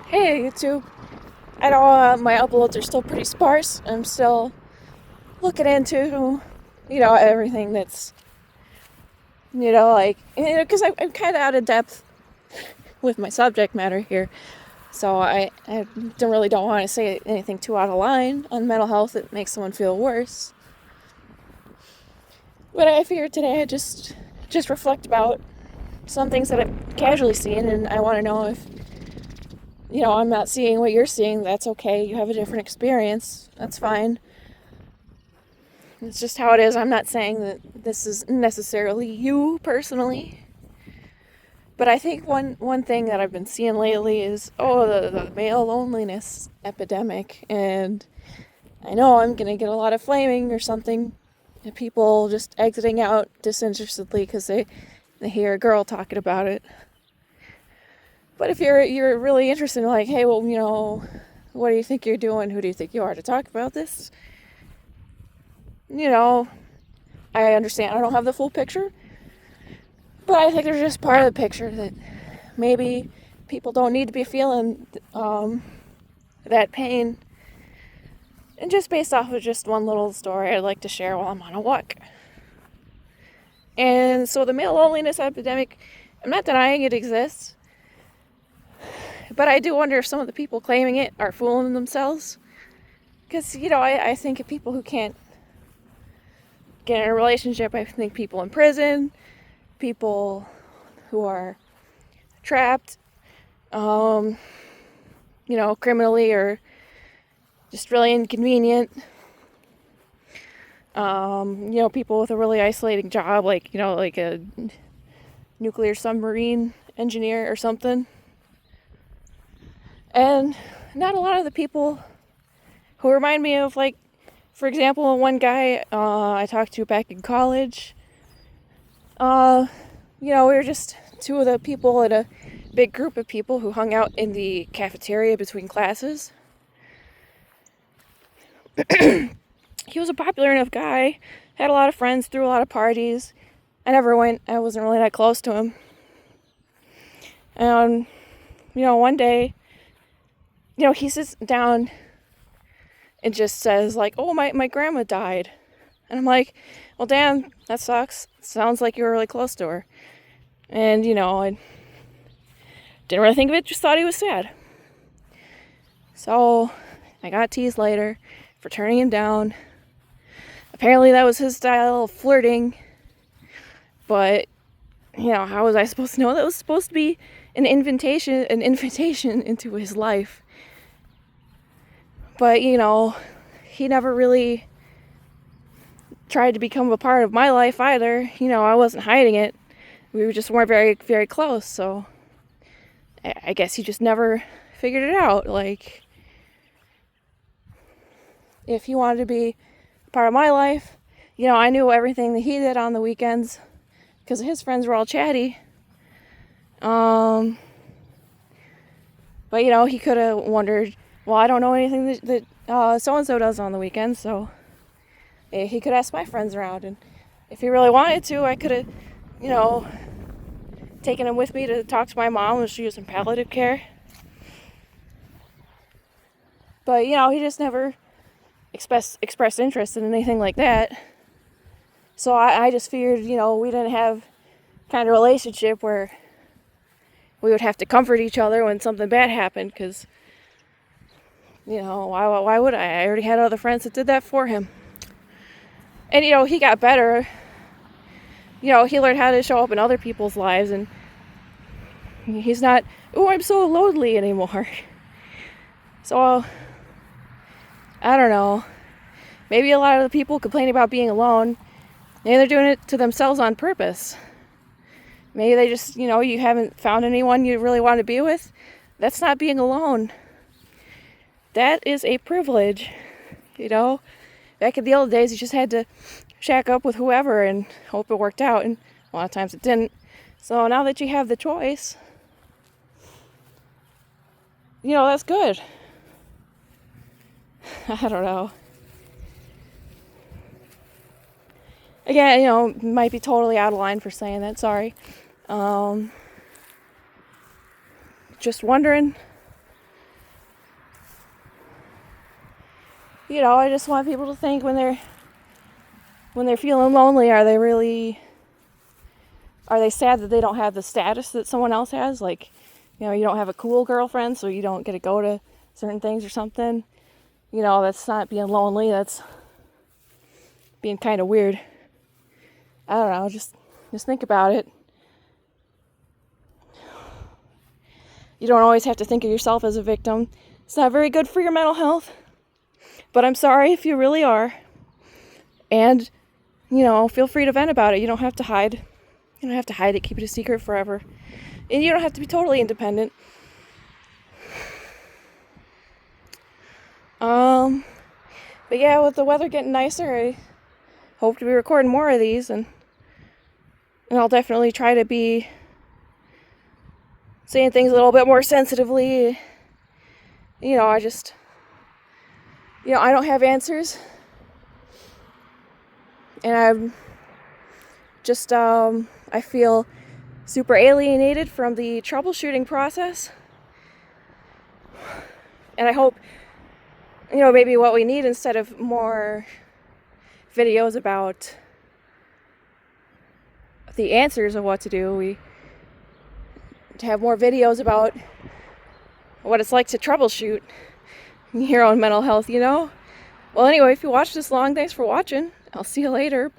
Hey YouTube. I know my uploads are still pretty sparse. I'm still looking into, everything that's, because I'm kind of out of depth with my subject matter here. So I don't want to say anything too out of line on mental health that makes someone feel worse. But I figured today I'd just reflect about some things that I've casually seen, and I want to know if, I'm not seeing what you're seeing. That's okay. You have a different experience. That's fine. It's just how it is. I'm not saying that this is necessarily you personally. But I think one thing that I've been seeing lately is, the male loneliness epidemic. And I know I'm going to get a lot of flaming or something. And people just exiting out disinterestedly because they hear a girl talking about it. But if you're really interested in, like, hey, well, what do you think you're doing? Who do you think you are to talk about this? I understand I don't have the full picture, but I think there's just part of the picture that maybe people don't need to be feeling that pain. And just based off of just one little story I'd like to share while I'm on a walk. And so the male loneliness epidemic, I'm not denying it exists, but I do wonder if some of the people claiming it are fooling themselves. Because, I think of people who can't get in a relationship. I think people in prison, people who are trapped, criminally or just really inconvenient. People with a really isolating job, like a nuclear submarine engineer or something. And not a lot of the people who remind me of, like, for example, one guy I talked to back in college. We were just two of the people in a big group of people who hung out in the cafeteria between classes. He was a popular enough guy, had a lot of friends, threw a lot of parties. I never went, I wasn't really that close to him. And, one day, he sits down and just says, like, oh, my grandma died. And I'm like, well, damn, that sucks. Sounds like you were really close to her. And, I didn't really think of it, just thought he was sad. So I got teased later for turning him down. Apparently that was his style of flirting. But, how was I supposed to know? That was supposed to be an invitation into his life. But, he never really tried to become a part of my life either. I wasn't hiding it. We just weren't very, very close. So I guess he just never figured it out. Like, if he wanted to be a part of my life, I knew everything that he did on the weekends because his friends were all chatty. But, he could have wondered, well, I don't know anything that so-and-so does on the weekends, so he could ask my friends around. And if he really wanted to, I could have, taken him with me to talk to my mom when she was in palliative care. But, he just never expressed interest in anything like that. So I just figured, we didn't have kind of relationship where we would have to comfort each other when something bad happened, because, why would I? I already had other friends that did that for him. And, he got better. He learned how to show up in other people's lives, and he's not, I'm so lonely anymore. So, I don't know. Maybe a lot of the people complaining about being alone, maybe they're doing it to themselves on purpose. Maybe they just, you haven't found anyone you really want to be with. That's not being alone. That is a privilege. Back in the old days, you just had to shack up with whoever and hope it worked out. And a lot of times it didn't. So now that you have the choice, that's good. I don't know. Again, might be totally out of line for saying that. Sorry. Just wondering you know, I just want people to think when they're feeling lonely, are they sad that they don't have the status that someone else has? Like, you know, you don't have a cool girlfriend, so you don't get to go to certain things or something. You know, that's not being lonely, that's being kind of weird. I don't know, just think about it. You don't always have to think of yourself as a victim. It's not very good for your mental health. But I'm sorry if you really are. And, you know, feel free to vent about it. You don't have to hide. You don't have to hide it, keep it a secret forever. And you don't have to be totally independent. But yeah, with the weather getting nicer, I hope to be recording more of these, and I'll definitely try to be saying things a little bit more sensitively. You know, I don't have answers. And I'm just, I feel super alienated from the troubleshooting process. And I hope, you know, maybe what we need, instead of more videos about the answers of what to do, we have more videos about what it's like to troubleshoot your own mental health, you know? Well, anyway, if you watched this long, thanks for watching. I'll see you later.